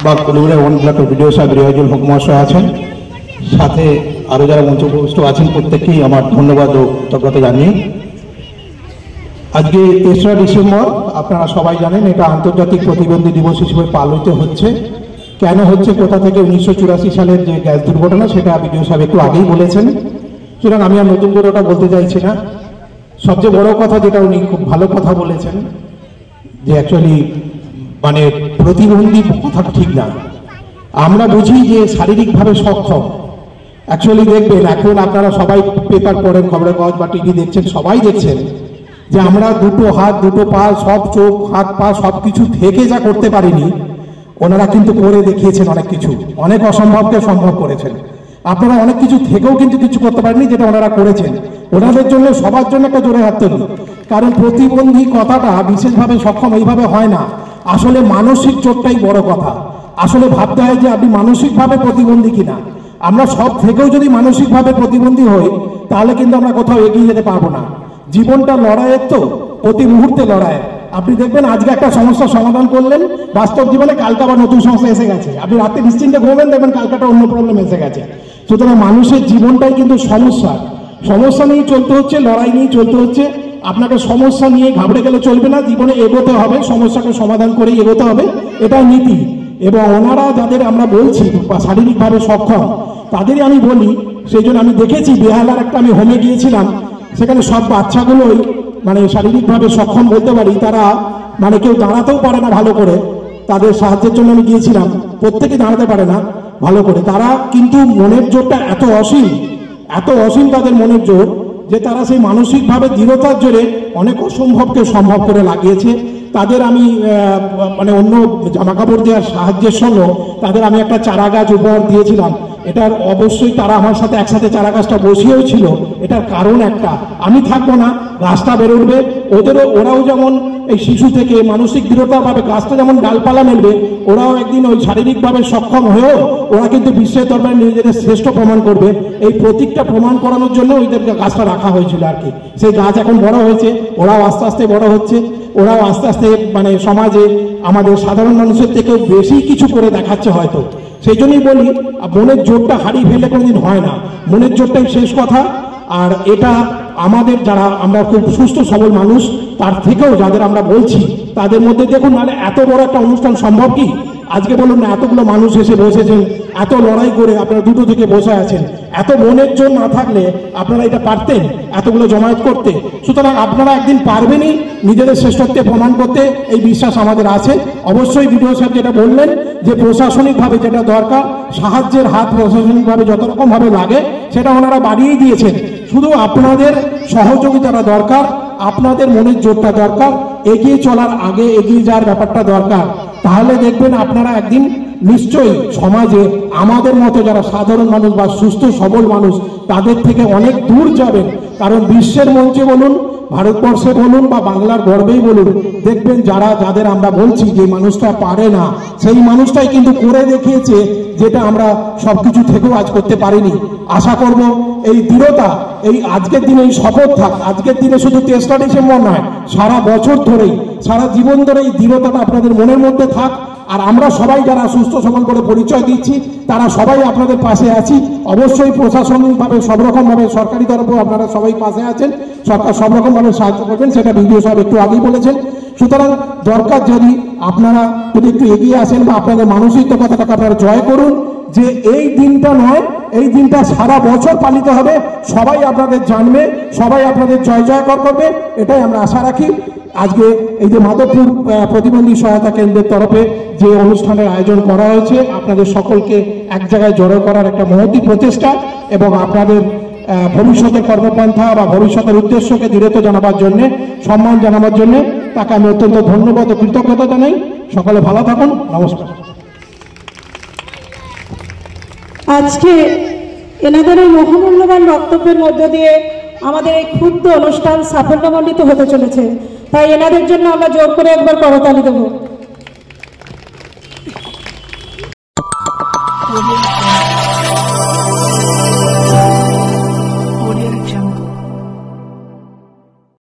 বা কলিগুড়া ওয়ান ব্লকের ভিডিও সাহেব রিয়াজুল হক মহাশয় আছেন, সাথে আরও যারা মঞ্চস্থ আছেন প্রত্যেককেই আমার ধন্যবাদ ও কৃতজ্ঞতা জানিয়ে আজকে ৩রা ডিসেম্বর আপনারা সবাই জানেন এটা আন্তর্জাতিক প্রতিবন্ধী দিবস হিসেবে পালিত হচ্ছে। কেন হচ্ছে, কোথা থেকে 1984 সালের যে গ্যাস দুর্ঘটনা সেটা ভিডিও সাহেব একটু আগেই বলেছেন, সুতরাং আমি আর নতুন করে ওটা বলতে চাইছি না। সবচেয়ে বড় কথা যেটা উনি খুব ভালো কথা বলেছেন যে অ্যাকচুয়ালি মানে প্রতিবন্ধী কথাটা ঠিক না, আমরা বুঝি যে শারীরিকভাবে সক্ষম। অ্যাকচুয়ালি দেখবেন এখন আপনারা সবাই পেপার পড়েন, খবরের কাগজ বা টিভি দেখছেন, সবাই দেখছেন যে আমরা দুটো হাত দুটো পা সব চোখ হাত পা সব কিছু থেকে যা করতে পারিনি ওনারা কিন্তু করে দেখিয়েছেন, অনেক কিছু, অনেক অসম্ভবকে সম্ভব করেছেন। আপনারা অনেক কিছু থেকেও কিন্তু কিছু করতে পারেননি যেটা ওনারা করেছেন। ওনাদের জন্য সবার জন্য একটা জোরে হাত তুলি, কারণ প্রতিবন্ধী কথাটা বিশেষভাবে সক্ষম এইভাবে হয় না, আসলে মানসিক জোরটাই বড় কথা। আসলে ভাবতে হয় যে আপনি মানসিকভাবে প্রতিবন্ধী কিনা। আমরা সব থেকেও যদি মানসিকভাবে প্রতিবন্ধী হই তাহলে কিন্তু আমরা কোথাও এগিয়ে যেতে পারবো না। জীবনটা লড়াইয়ের, তো প্রতি মুহূর্তে লড়াই। আপনি দেখবেন আজকে একটা সমস্যার সমাধান করলেন, বাস্তব জীবনে কালকে আবার নতুন সমস্যা এসে গেছে। আপনি রাতে নিশ্চিন্তে ঘুমাবেন, দেখবেন কালকাটা অন্য প্রবলেম এসে গেছে। সুতরাং মানুষের জীবনটাই কিন্তু সমস্যা নিয়ে চলতে হচ্ছে, লড়াই নিয়ে চলতে হচ্ছে। আপনাকে সমস্যা নিয়ে ঘাবড়ে গেলে চলবে না, জীবনে এগোতে হবে, সমস্যাকে সমাধান করে এগোতে হবে, এটা নীতি। এবং ওনারা যাদের আমরা বলছি শারীরিকভাবে সক্ষম তাদেরই আমি বলি, সেই জন্য আমি দেখেছি বেহালার একটা আমি হোমে গিয়েছিলাম, সেখানে সব বাচ্চাগুলোই মানে শারীরিকভাবে সক্ষম বলতে পারি, তারা মানে কেউ দাঁড়াতেও পারে না ভালো করে। তাদের সাহায্যের জন্য আমি গিয়েছিলাম, প্রত্যেকে দাঁড়াতে পারে না ভালো করে। তারা কিন্তু মনের জোরটা এত অসীম তাদের মনের জোর যে তারা সেই মানসিকভাবে দৃঢ়তার জোরে অনেক অসম্ভবকে সম্ভব করে লাগিয়েছে। তাদের আমি মানে অন্য জামাকাপড় দেওয়ার সাহায্যের সঙ্গে তাদের আমি একটা চারা গাছ উপহার দিয়েছিলাম। এটার অবশ্যই তারা আমার সাথে একসাথে চারা গাছটা বসিয়েও ছিল। এটার কারণ একটা, আমি থাকবো না, গাছটা বেড়ে উঠবে, ওরাও যেমন এই শিশু থেকে মানসিক দৃঢ়তাভাবে গাছটা যেমন ডালপালা মেলবে, ওরাও একদিন ওই শারীরিকভাবে সক্ষম হয়েও ওরা কিন্তু বিশ্বের দরবারে নিজেদের শ্রেষ্ঠ প্রমাণ করবে। এই প্রতীকটা প্রমাণ করানোর জন্য ওইদেরকে গাছটা রাখা হয়েছিল আর কি। সেই গাছ এখন বড় হয়েছে, ওরাও আস্তে আস্তে বড় হচ্ছে, ওরাও আস্তে আস্তে মানে সমাজে আমাদের সাধারণ মানুষের থেকেও বেশি কিছু করে দেখাচ্ছে হয়তো। সেই জন্যই বলি মনের জোরটা হারিয়ে ফেলে কোনোদিন হয় না, মনের জোরটাই শেষ কথা। আর এটা আমাদের যারা আমরা খুব সুস্থ সবল মানুষ তার থেকেও যাদের আমরা বলছি তাদের মধ্যে দেখুন, নাহলে এত বড় একটা অনুষ্ঠান সম্ভব কি? আজকে বলুন না, এতগুলো মানুষ এসে বসেছেন, এত লড়াই করে আপনারা দুটো থেকে বসে আছেন, এত মনের জোর না থাকলে আপনারা এটা পারতেন এতগুলো জমায়েত করতে? সুতরাং আপনারা একদিন পারবেনই নিজেদের শ্রেষ্ঠত্বে প্রমাণ করতে, এই বিশ্বাস আমাদের আছে। অবশ্যই ভিডিও সাহেব যেটা বললেন যে প্রশাসনিকভাবে যেটা দরকার, সাহায্যের হাত প্রশাসনিকভাবে যত রকমভাবে লাগে সেটা ওনারা বাড়িয়েই দিয়েছেন। শুধু আপনাদের সহযোগিতাটা দরকার, আপনাদের মনের জোরটা দরকার, এগিয়ে চলার আগে এগিয়ে যাওয়ার ব্যাপারটা দরকার। তাহলে দেখবেন আপনারা একদিন নিশ্চয়ই সমাজে আমাদের মতো যারা সাধারণ মানুষ বা সুস্থ সবল মানুষ তাদের থেকে অনেক দূর যাবেন। কারণ বিশ্বের মঞ্চে বলুন, ভারতবর্ষে বলুন বা বাংলার গর্বেই বলুন, দেখবেন যাদের আমরা বলছি যে মানুষটা পারে না, সেই মানুষটাই কিন্তু করে দেখিয়েছে যেটা আমরা সবকিছু থেকেও আজ করতে পারিনি। আশা করব এই দৃঢ়তা, এই আজকের দিনে এই শপথ থাক, আজকের দিনে শুধু ৩রা ডিসেম্বর নয়, সারা বছর ধরেই, সারা জীবন ধরে এই দৃঢ়তাটা আপনাদের মনের মধ্যে থাক। আর আমরা সবাই যারা সুস্থ সবল করে পরিচয় দিচ্ছি তারা সবাই আপনাদের পাশে আছি। অবশ্যই প্রশাসনিকভাবে সব রকমভাবে সরকারি তরফেও আপনারা সবাই পাশে আছেন, সরকার সব রকমভাবে সাহায্য করবেন, সেটা ভিডিও সাহেব একটু আগেই বলেছেন। সুতরাং দরকার যদি আপনারা যদি একটু এগিয়ে আসেন বা আপনাদের মানসিকতাটাকে আপনারা জয় করুন, যে এই দিনটা নয়, এই দিনটা সারা বছর পালিত হবে, সবাই আপনাদের জানবে, সবাই আপনাদের জয় জয়কর করবে, এটাই আমরা আশা রাখি। আজকে এই যে মাধবপুর প্রতিবন্ধী সহায়তা কেন্দ্রের তরফে যে অনুষ্ঠানের আয়োজন করা হয়েছে, আপনাদের সকলকে এক জায়গায় জড়ো করার একটা মহতী প্রচেষ্টা এবং আপনাদের ভবিষ্যতের কর্মপন্থা বা ভবিষ্যতের উদ্দেশ্যকে দৃঢ়তা জানাবার জন্য, সম্মান জানাবার জন্য তাকে আমি অত্যন্ত ধন্যবাদ ও কৃতজ্ঞতা জানাই। সকলে ভালো থাকুন, নমস্কার। আজকে এনাদের এই মহামূল্যবান বক্তব্যের মধ্য দিয়ে আমাদের এই ক্ষুদ্র অনুষ্ঠান সাফল্যমণ্ডিত হতে চলেছে, তাই এনাদের জন্য আমরা জোর করে একবার করতালি দেব।